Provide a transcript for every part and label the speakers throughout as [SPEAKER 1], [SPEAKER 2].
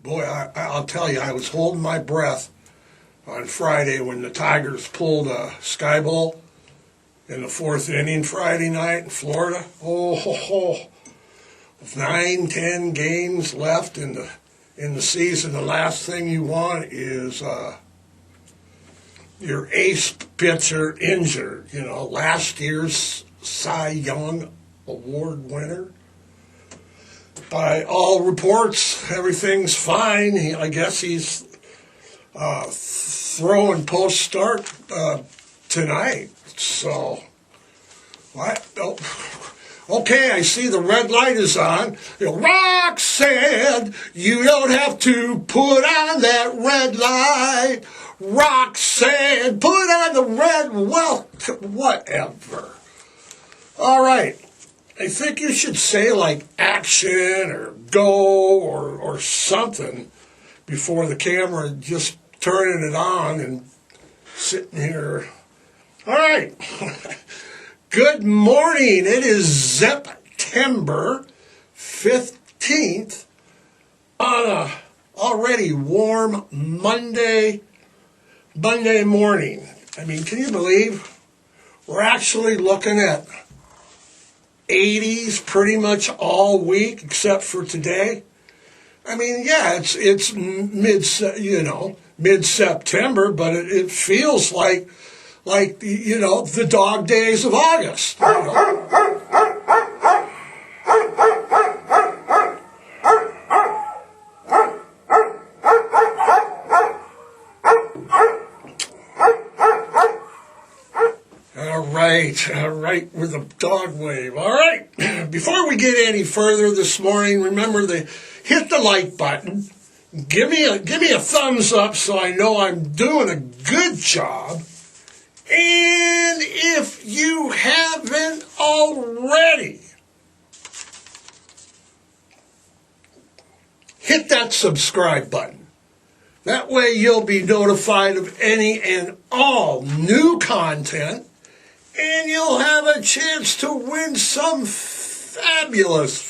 [SPEAKER 1] Boy, I'll tell you, I was holding my breath on Friday when the Tigers pulled a sky ball in the fourth inning Friday night in Florida. With 9-10 games left in the season, the last thing you want is your ace pitcher injured. You know, last year's Cy Young Award winner. By all reports, everything's fine. I guess he's throwing post-start tonight. So, what? Oh, okay, I see the red light is on. Roxanne, you don't have to put on that red light. Roxanne, put on the red, well, whatever. All right. I think you should say like action or go or something before the camera just turning it on and sitting here. All right. Good morning. It is September 15th on a already warm Monday morning. I mean, can you believe we're actually looking at 80s pretty much all week except for today? I mean, yeah, it's mid-September, but it feels like the dog days of August. All right, with a dog wave. All right, before we get any further this morning, remember to hit the like button. Give me a thumbs up so I know I'm doing a good job. And if you haven't already, hit that subscribe button. That way you'll be notified of any and all new content. And you'll have a chance to win some fabulous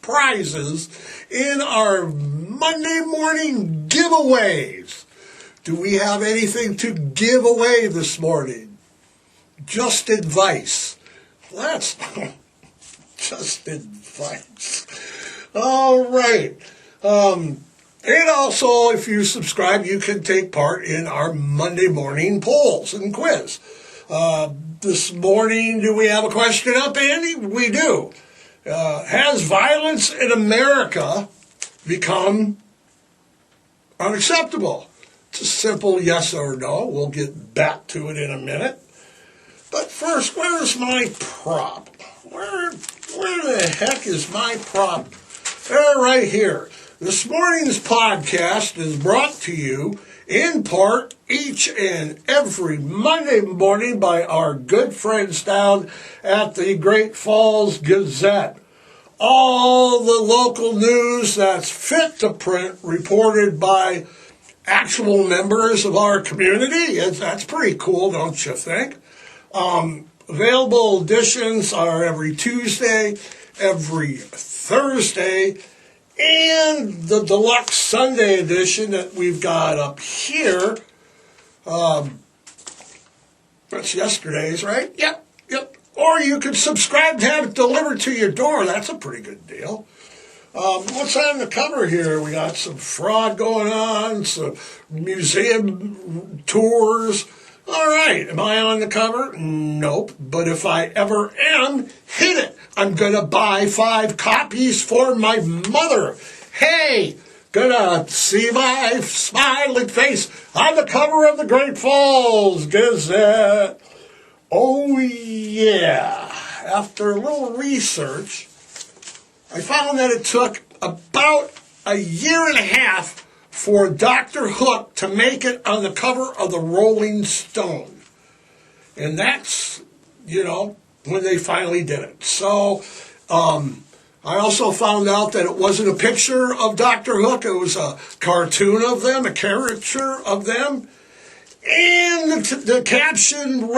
[SPEAKER 1] prizes in our Monday morning giveaways. Do we have anything to give away this morning? Just advice. That's just advice. All right. And also, if you subscribe, you can take part in our Monday morning polls and quiz. This morning, do we have a question up, Andy? We do. Has violence in America become unacceptable? It's a simple yes or no. We'll get back to it in a minute. But first, where's my prop? Where the heck is my prop? Right here. This morning's podcast is brought to you in part each and every Monday morning by our good friends down at the Great Falls Gazette. All the local news that's fit to print reported by actual members of our community. That's pretty cool, don't you think? Available editions are every Tuesday, every Thursday, and the deluxe Sunday edition that we've got up here, that's yesterday's, right? Yep. Or you can subscribe to have it delivered to your door. That's a pretty good deal. What's on the cover here? We got some fraud going on, some museum tours. All right, am I on the cover? Nope. But if I ever am, hit it. I'm going to buy 5 copies for my mother. Hey, gonna see my smiling face on the cover of the Great Falls Gazette. Oh, yeah. After a little research, I found that it took about a year and a half for Dr. Hook to make it on the cover of the Rolling Stone. And that's, when they finally did it. So, I also found out that it wasn't a picture of Dr. Hook. It was a cartoon of them, a caricature of them. And the caption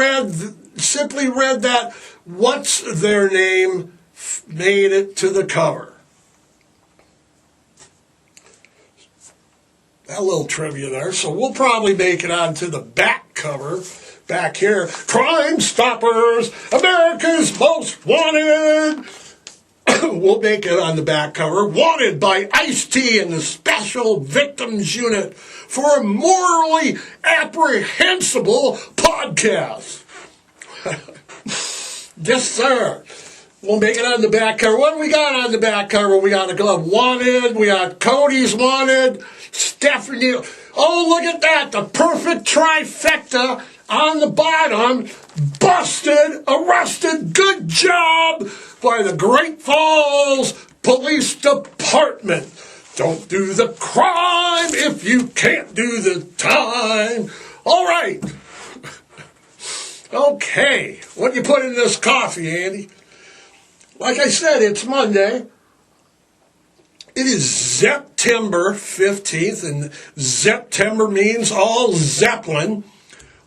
[SPEAKER 1] simply read that, "What's their name?" made it to the cover. That little trivia there. So we'll probably make it onto the back cover back here. Crimestoppers, America's Most Wanted. We'll make it on the back cover. Wanted by Ice-T and the Special Victims Unit for a morally apprehensible podcast. Yes, sir. We'll make it on the back cover. What do we got on the back cover? We got a glove wanted. We got Cody's wanted. Stephanie. Oh, look at that. The perfect trifecta on the bottom. Busted, arrested. Good job by the Great Falls Police Department. Don't do the crime if you can't do the time. All right. Okay. What do you put in this coffee, Andy? Like I said, it's Monday. It is September 15th, and September means all Zeppelin,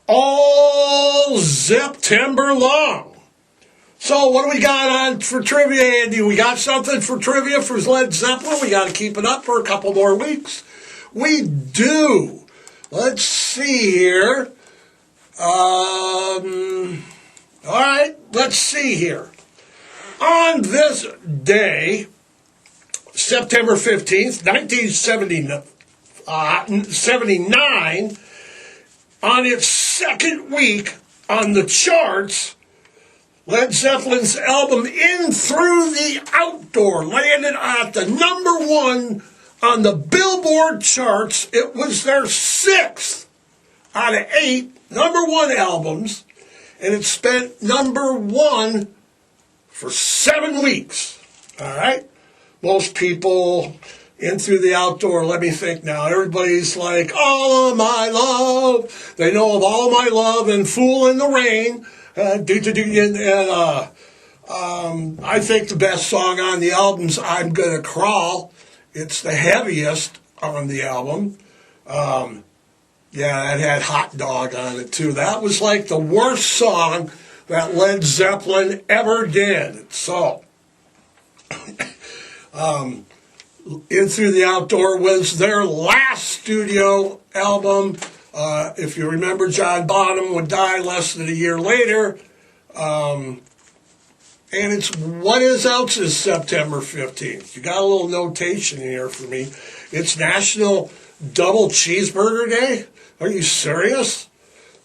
[SPEAKER 1] all September long. So what do we got on for trivia, Andy? We got something for trivia for Led Zeppelin. We got to keep it up for a couple more weeks. We do. Let's see here. All right, let's see here. On this day, September 15th, 1979, on its second week on the charts, Led Zeppelin's album In Through the Outdoor landed at the number one on the Billboard charts. It was their 6th out of 8 number one albums, and it spent number one for 7 weeks. All right? Most people In Through the Outdoor, let me think now. Everybody's like, all of my love. They know of All of My Love and Fool in the Rain. I think the best song on the album's I'm Gonna Crawl. It's the heaviest on the album. Yeah, it had Hot Dog on it too. That was like the worst song that Led Zeppelin ever did. So, In Through the Outdoor was their last studio album. If you remember, John Bonham would die less than a year later. And it's what else is September 15th? You got a little notation here for me. It's National Double Cheeseburger Day? Are you serious?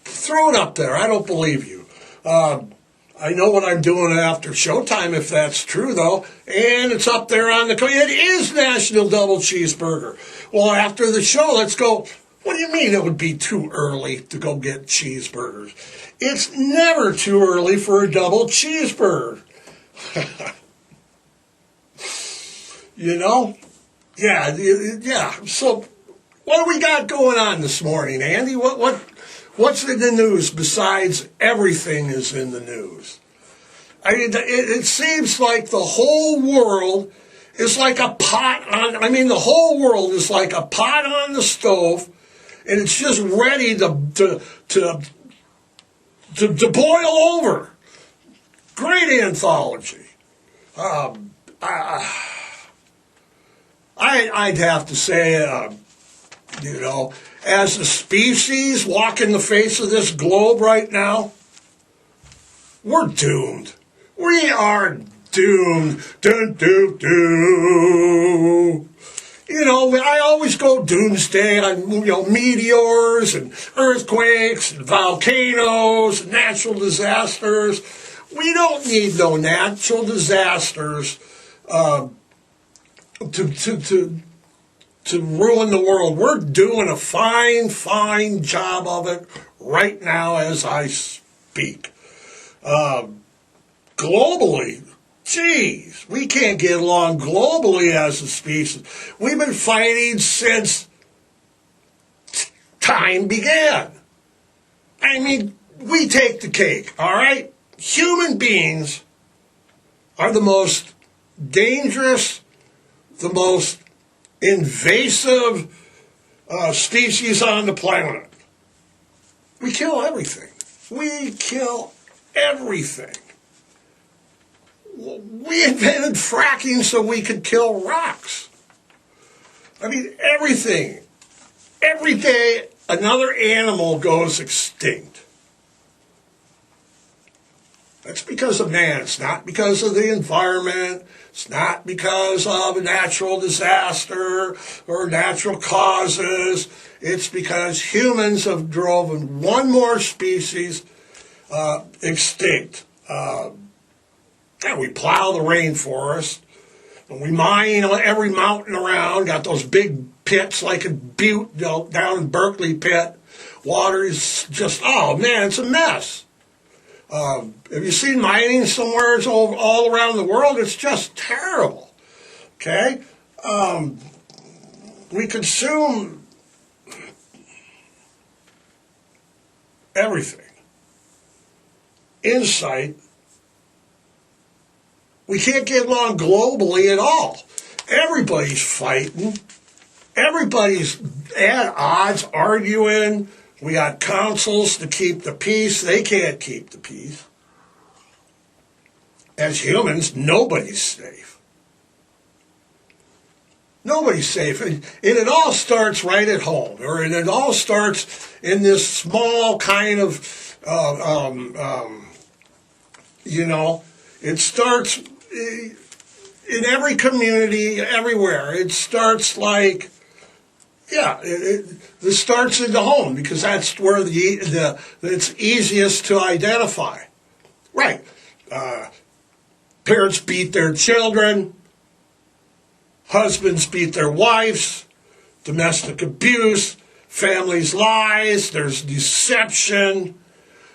[SPEAKER 1] Throw it up there. I don't believe you. I know what I'm doing after showtime if that's true, though. And it's up there on the... It is National Double Cheeseburger. Well, after the show, let's go... What do you mean it would be too early to go get cheeseburgers? It's never too early for a double cheeseburger. You know? Yeah. So, what do we got going on this morning, Andy? What's in the news besides everything is in the news? I mean, it seems like the whole world is like a pot on... the whole world is like a pot on the stove, and it's just ready to boil over. Great anthology. I'd have to say, as a species walking the face of this globe right now, we're doomed. We are doomed. Dun, dun, dun. I always go doomsday on, meteors and earthquakes and volcanoes and natural disasters. We don't need no natural disasters to ruin the world. We're doing a fine job of it right now as I speak. Globally, geez, we can't get along globally as a species. We've been fighting since time began. We take the cake, all right? Human beings are the most dangerous, the most invasive species on the planet. We kill everything. We kill everything. We invented fracking so we could kill rocks. Everything Every day, another animal goes extinct. That's because of man. It's not because of the environment. It's not because of a natural disaster or natural causes. It's because humans have driven one more species extinct. And we plow the rainforest. And we mine every mountain around. Got those big pits like in Butte, down in Berkeley pit. Water is just, oh man, it's a mess. Have you seen mining somewhere all around the world? It's just terrible. Okay? We consume everything. Insight. We can't get along globally at all. Everybody's fighting. Everybody's at odds, arguing. We got councils to keep the peace. They can't keep the peace. As humans, nobody's safe. Nobody's safe. And it all starts right at home. And it all starts in this small kind of, it starts in every community, everywhere. It starts like, it starts in the home because that's where it's easiest to identify. Right. Parents beat their children. Husbands beat their wives. Domestic abuse. Families lies. There's deception.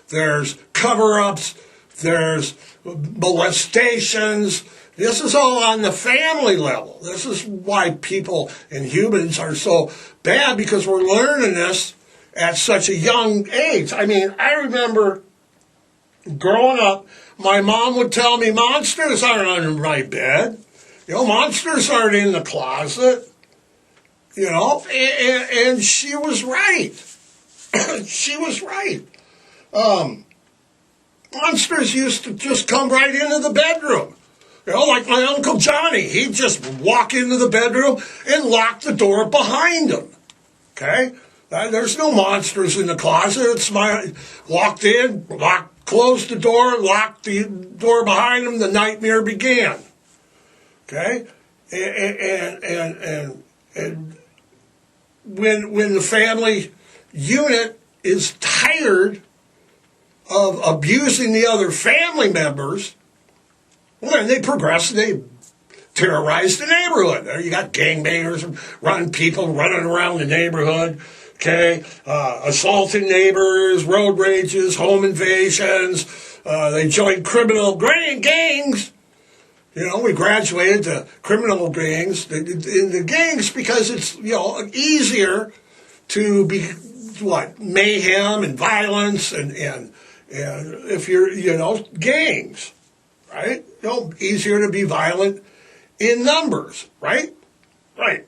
[SPEAKER 1] There's cover-ups. There's molestations. This is all on the family level. This is why people and humans are so bad, because we're learning this at such a young age. I mean, I remember growing up, my mom would tell me, monsters aren't under my bed. Monsters aren't in the closet. And she was right. She was right. Monsters used to just come right into the bedroom. Like my Uncle Johnny. He'd just walk into the bedroom and lock the door behind him. Okay? There's no monsters in the closet. It's walked in, closed the door, locked the door behind him, the nightmare began. Okay? And when the family unit is tired of abusing the other family members, well, then they progress, they terrorize the neighborhood. There you got gangbangers and people running around the neighborhood, okay? Assaulting neighbors, road rages, home invasions. They join criminal gangs. We graduated to criminal gangs. In the gangs because it's, easier to be, mayhem and violence and if you're, gangs. Right? Easier to be violent in numbers, right? Right.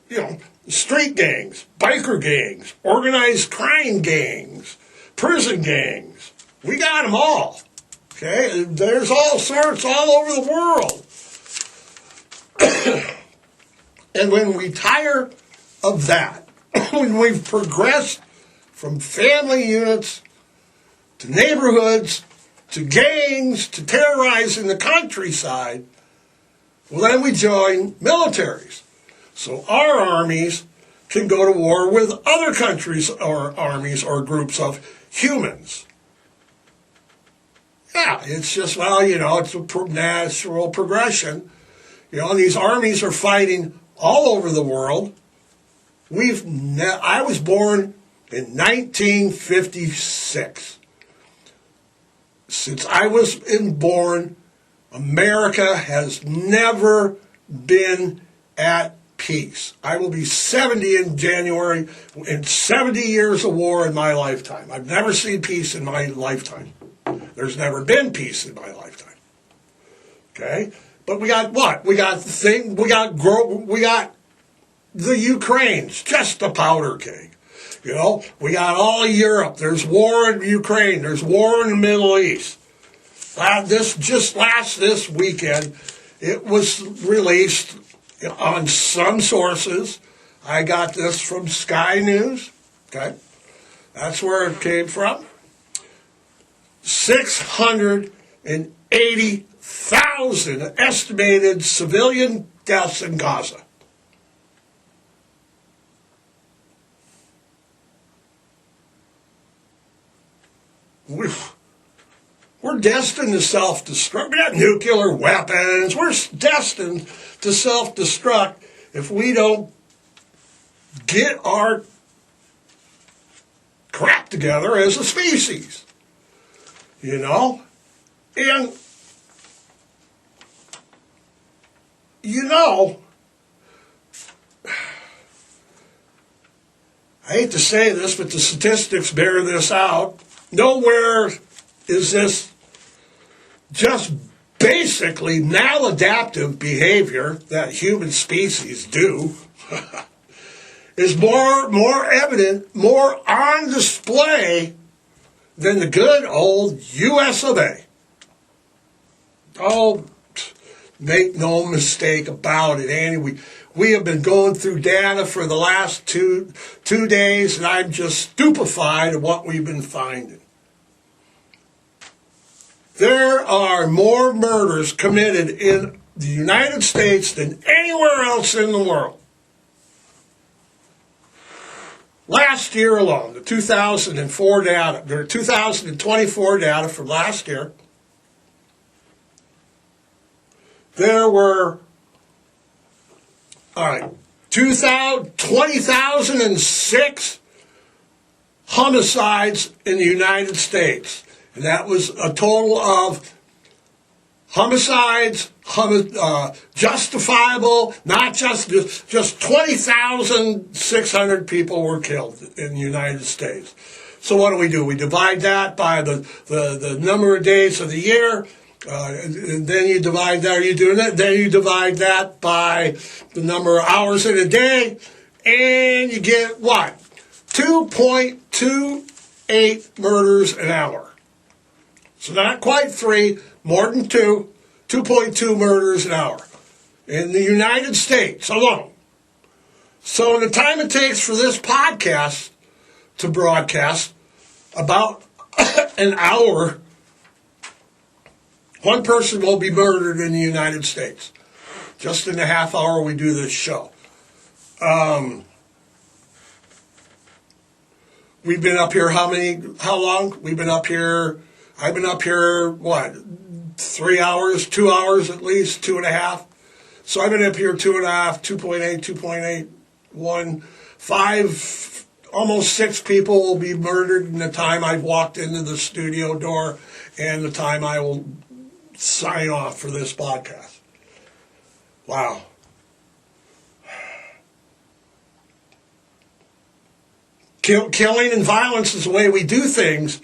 [SPEAKER 1] Street gangs, biker gangs, organized crime gangs, prison gangs. We got them all. Okay? There's all sorts all over the world. And when we tire of that, when we've progressed from family units to neighborhoods, to gangs, to terrorizing the countryside, well, then we join militaries. So our armies can go to war with other countries or armies or groups of humans. Yeah, it's just, it's a natural progression. These armies are fighting all over the world. I was born in 1956. Since I was born, America has never been at peace. I will be 70 in January, in 70 years of war in my lifetime. I've never seen peace in my lifetime. There's never been peace in my lifetime. Okay? But we got what? We got the Ukraine's just a powder keg. We got all of Europe. There's war in Ukraine. There's war in the Middle East. This weekend, it was released on some sources. I got this from Sky News. Okay? That's where it came from. 680,000 estimated civilian deaths in Gaza. We're destined to self-destruct. We got nuclear weapons. We're destined to self-destruct if we don't get our crap together as a species. You know? And, you know, I hate to say this, but the statistics bear this out. Nowhere is this just basically maladaptive behavior that human species do is more evident, more on display than the good old US of A. Oh, make no mistake about it, Andy. We have been going through data for the last two days, and I'm just stupefied at what we've been finding. There are more murders committed in the United States than anywhere else in the world. Last year alone, the 2004 data, or 2024 data from last year, there were 20,006 homicides in the United States. And that was a total of homicides, justifiable, not just 20,600 people were killed in the United States. So what do? We divide that by the number of days of the year, and then you divide that, then you divide that by the number of hours in a day, and you get what? 2.28 murders an hour. So not quite 3, more than 2.2 murders an hour in the United States alone. So in the time it takes for this podcast to broadcast, about an hour, one person will be murdered in the United States. Just in the half hour we do this show. We've been up here how long? We've been up here... I've been up here, 3 hours, 2 hours at least, 2.5. So I've been up here 2.5, 2.8, 5, almost 6 people will be murdered in the time I've walked into the studio door and the time I will sign off for this podcast. Wow. Killing and violence is the way we do things.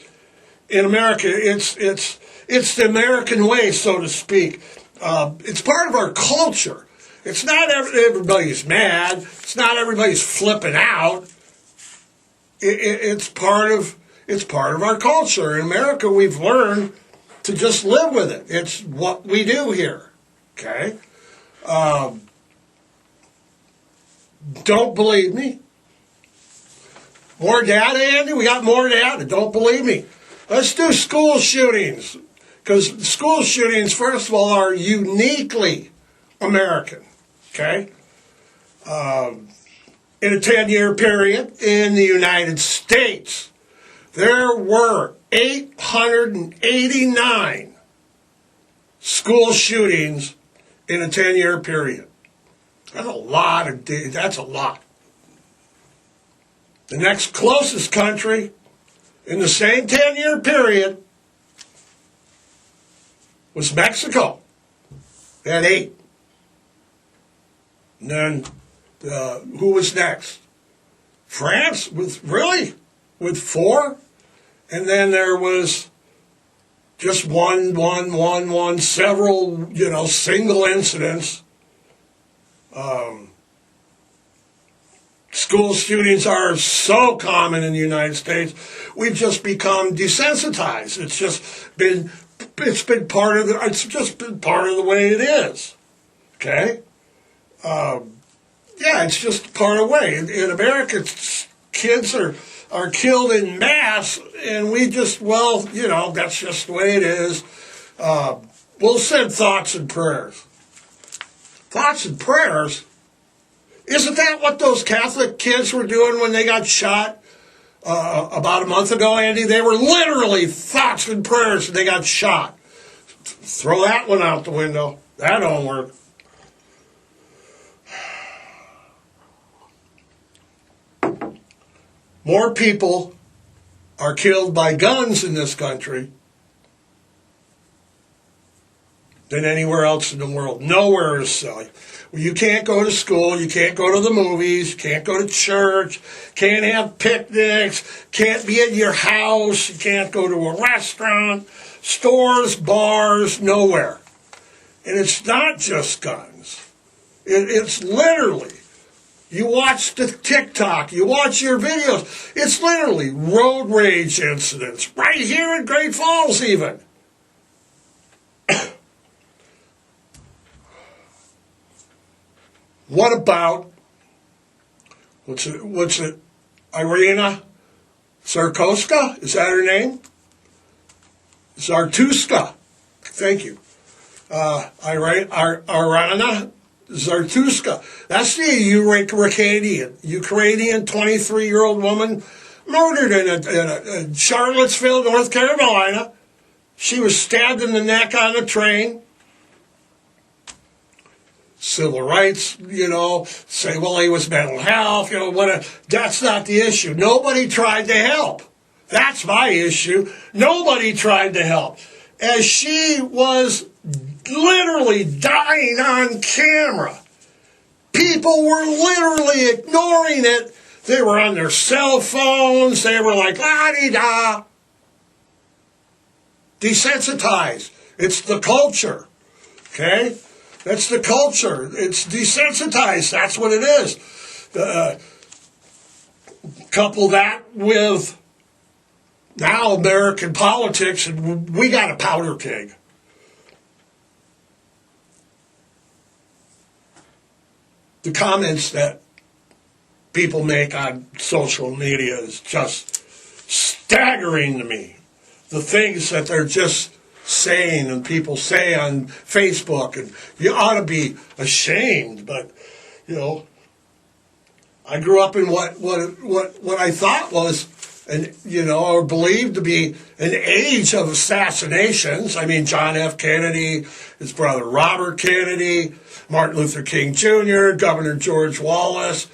[SPEAKER 1] In America, it's the American way, so to speak. It's part of our culture. It's not everybody's mad. It's not everybody's flipping out. It's part of our culture. In America, we've learned to just live with it. It's what we do here. Okay. Don't believe me? More data, Andy? We got more data. Don't believe me? Let's do school shootings, because school shootings, first of all, are uniquely American, okay? In a 10-year period in the United States, there were 889 school shootings in a 10-year period. That's a lot. The next closest country in the same 10-year period was Mexico. They had 8. And then who was next? France with 4. And then there was just one, several, single incidents. School shootings are so common in the United States. We've just become desensitized. It's just been part of the way it is. Okay? It's just part of the way. In America, kids are killed in mass, and we just, well, that's just the way it is. We'll send thoughts and prayers. Thoughts and prayers? Isn't that what those Catholic kids were doing when they got shot about a month ago, Andy? They were literally thoughts and prayers, and they got shot. Throw that one out the window. That don't work. More people are killed by guns in this country than anywhere else in the world. Nowhere is silly. You can't go to school, you can't go to the movies, you can't go to church, can't have picnics, can't be at your house, you can't go to a restaurant, stores, bars, nowhere. And it's not just guns. It's literally, you watch the TikTok, you watch your videos, it's literally road rage incidents, right here in Great Falls even. What about, what's it, Iryna Zarutska? Is that her name? Zarutska. Thank you. Iryna Zarutska. That's the Ukrainian 23-year-old woman murdered in Charlottesville, North Carolina. She was stabbed in the neck on a train. Civil rights, say, well, he was mental health, that's not the issue. Nobody tried to help. That's my issue. Nobody tried to help. As she was literally dying on camera, people were literally ignoring it. They were on their cell phones. They were like, la-di-da. Desensitized. It's the culture. Okay? That's the culture. It's desensitized. That's what it is. Couple that with now American politics, and we got a powder keg. The comments that people make on social media is just staggering to me. The things that they're just saying and people say on Facebook, and you ought to be ashamed, but I grew up in what I thought was or believed to be an age of assassinations. I mean, John F. Kennedy, his brother Robert Kennedy, Martin Luther King Jr., Governor George Wallace.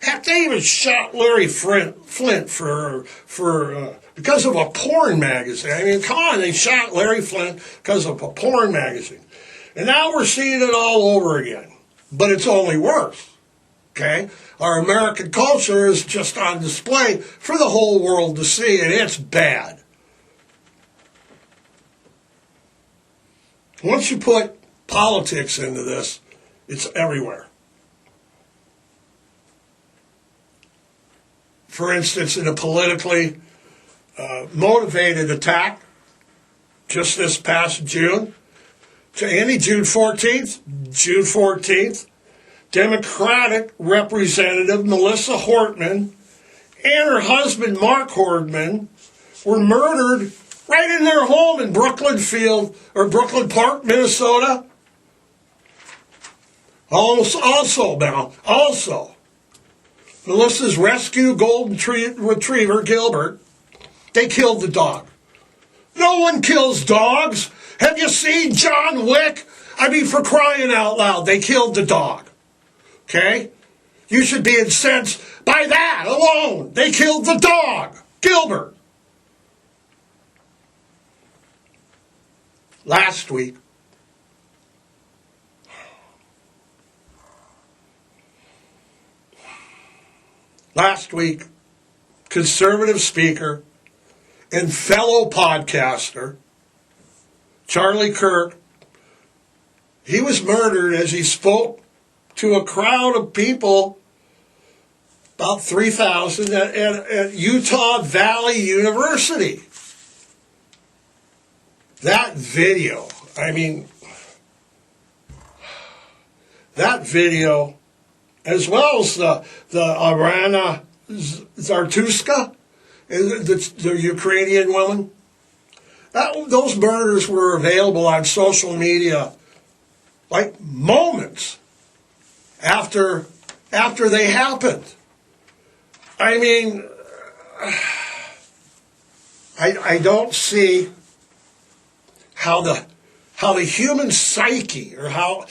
[SPEAKER 1] Heck, they even shot Larry Flint for because of a porn magazine. I mean, come on, they shot Larry Flint because of a porn magazine. And now we're seeing it all over again. But it's only worse, okay? Our American culture is just on display for the whole world to see, and it's bad. Once you put politics into this, it's everywhere. For instance, in a politically motivated attack just this past June, June 14th, Democratic Representative Melissa Hortman and her husband Mark Hortman were murdered right in their home in Brooklyn Park, Minnesota. Also, Melissa's rescue golden retriever, Gilbert, they killed the dog. No one kills dogs. Have you seen John Wick? I mean, for crying out loud, they killed the dog. Okay? You should be incensed by that alone. They killed the dog, Gilbert. Last week, conservative speaker and fellow podcaster Charlie Kirk, he was murdered as he spoke to a crowd of people, about 3,000, at Utah Valley University. That video, as well as the Iryna Zarutska, the Ukrainian woman. Those murders were available on social media like moments after they happened. I mean, I don't see how the human psyche, or how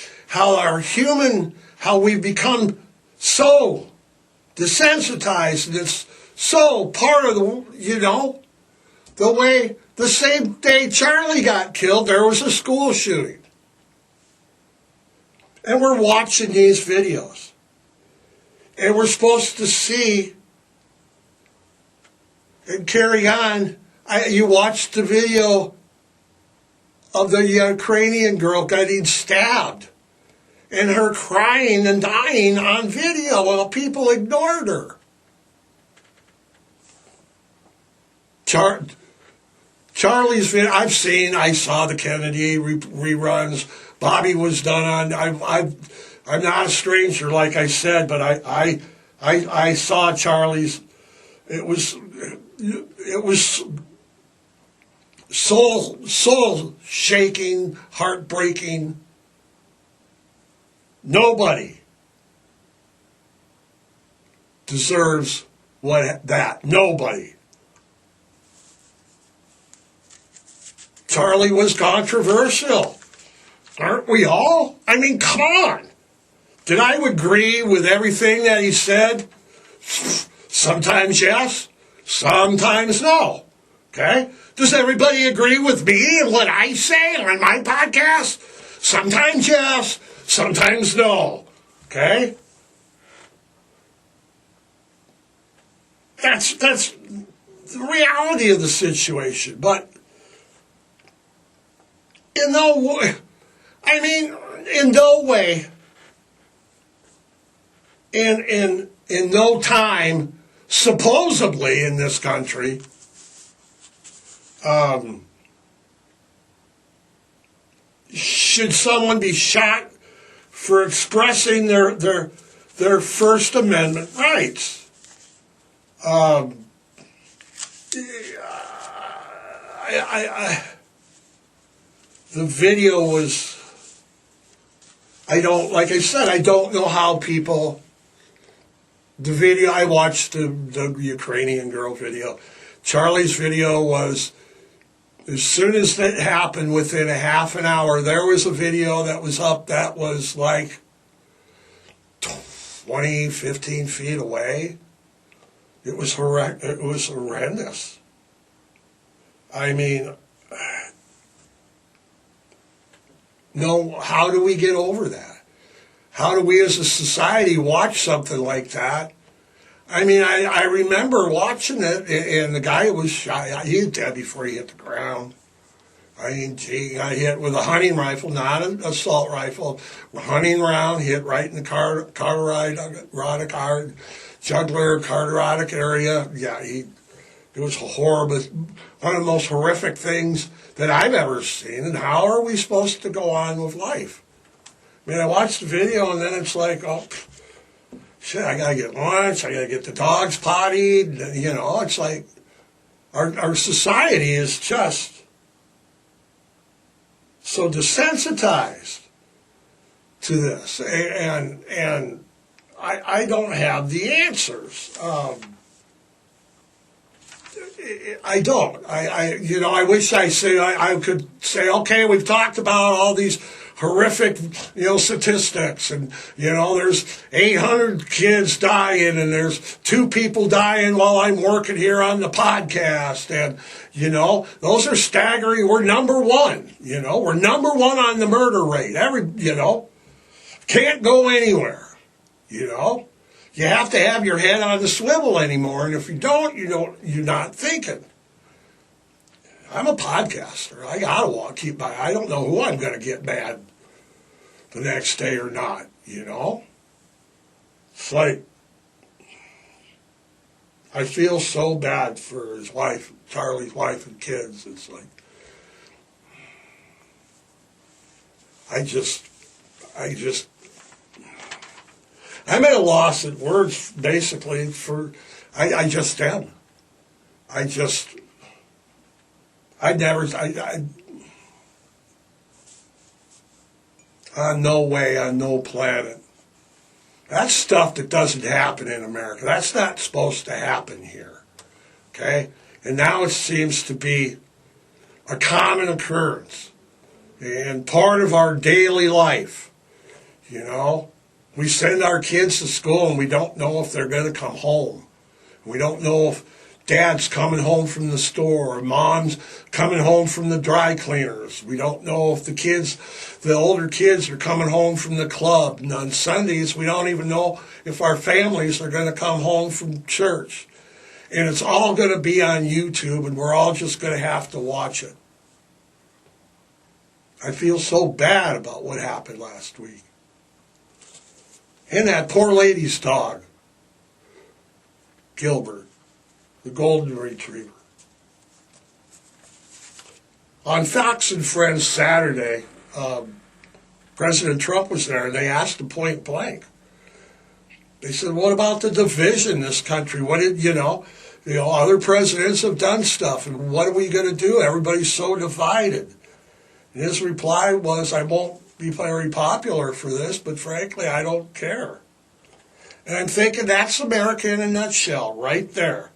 [SPEAKER 1] we've become so desensitized, and it's so part of the way. The same day Charlie got killed, there was a school shooting. And we're watching these videos. And we're supposed to see and carry on. You watched the video of the Ukrainian girl getting stabbed, and her crying and dying on video while people ignored her. Charlie's video, I saw the Kennedy reruns. Bobby was done on. I'm not a stranger, like I said, but I saw Charlie's. It was soul shaking, heartbreaking. Nobody deserves that. Nobody. Charlie was controversial. Aren't we all? I mean, come on. Did I agree with everything that he said? Sometimes yes, sometimes no. Okay? Does everybody agree with me and what I say on my podcast? Sometimes yes, sometimes no. Okay? That's the reality of the situation. But in no way, in no time, supposedly in this country, should someone be shot for expressing their First Amendment rights? The video was, I don't know how people, the video, I watched the Ukrainian girl video. Charlie's video was, as soon as that happened, within a half an hour, there was a video that was up that was like 20, 15 feet away. It was horrendous. I mean, no, how do we get over that? How do we as a society watch something like that? I mean, I remember watching it, and the guy was shot. He was dead before he hit the ground. I mean, he got hit with a hunting rifle, not an assault rifle. Hunting round, hit right in the carotid area. Yeah, it was horrible. One of the most horrific things that I've ever seen. And how are we supposed to go on with life? I mean, I watched the video, and then it's like, oh, shit, I got to get lunch. I got to get the dogs pottied. It's like our society is just so desensitized to this. And I don't have the answers. I don't. I wish I could say, okay, we've talked about all these horrific, statistics, and, there's 800 kids dying, and there's 2 people dying while I'm working here on the podcast, and, those are staggering. We're number one, we're number one on the murder rate. Can't go anywhere, You have to have your head on the swivel anymore, and if you don't, you're not thinking. I'm a podcaster. I gotta keep my. I don't know who I'm gonna get mad the next day or not. It's like I feel so bad for his wife, Charlie's wife and kids. It's like I'm at a loss at words, basically, for, I just am. No way, on no planet. That's stuff that doesn't happen in America. That's not supposed to happen here. Okay? And now it seems to be a common occurrence and part of our daily life. You know? We send our kids to school and we don't know if they're going to come home. We don't know if Dad's coming home from the store or Mom's coming home from the dry cleaners. We don't know if the older kids are coming home from the club. And on Sundays, we don't even know if our families are going to come home from church. And it's all going to be on YouTube, and we're all just going to have to watch it. I feel so bad about what happened last week. And that poor lady's dog, Gilbert, the golden retriever. On Fox and Friends Saturday, President Trump was there, and they asked him point blank. They said, what about the division in this country? Other presidents have done stuff, and what are we going to do? Everybody's so divided. And his reply was, I won't be very popular for this, but frankly, I don't care. And I'm thinking that's America in a nutshell, right there.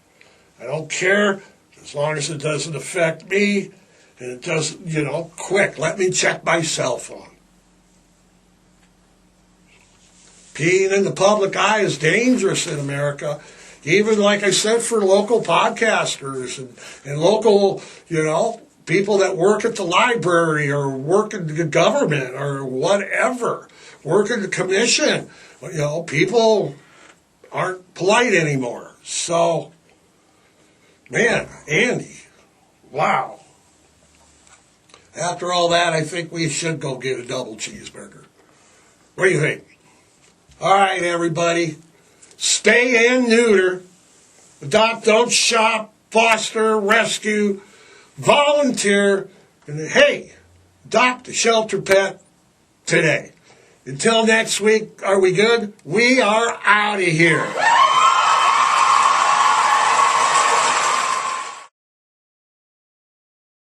[SPEAKER 1] I don't care as long as it doesn't affect me, and it doesn't, quick, let me check my cell phone. Peeing in the public eye is dangerous in America, even, like I said, for local podcasters and local, people that work at the library or work in the government or whatever, work in the commission. People aren't polite anymore. So, man, Andy, wow. After all that, I think we should go get a double cheeseburger. What do you think? All right, everybody. Stay in, neuter. Adopt, don't shop, foster, rescue, volunteer, and hey, adopt a shelter pet today. Until next week, are we good? We are out of here.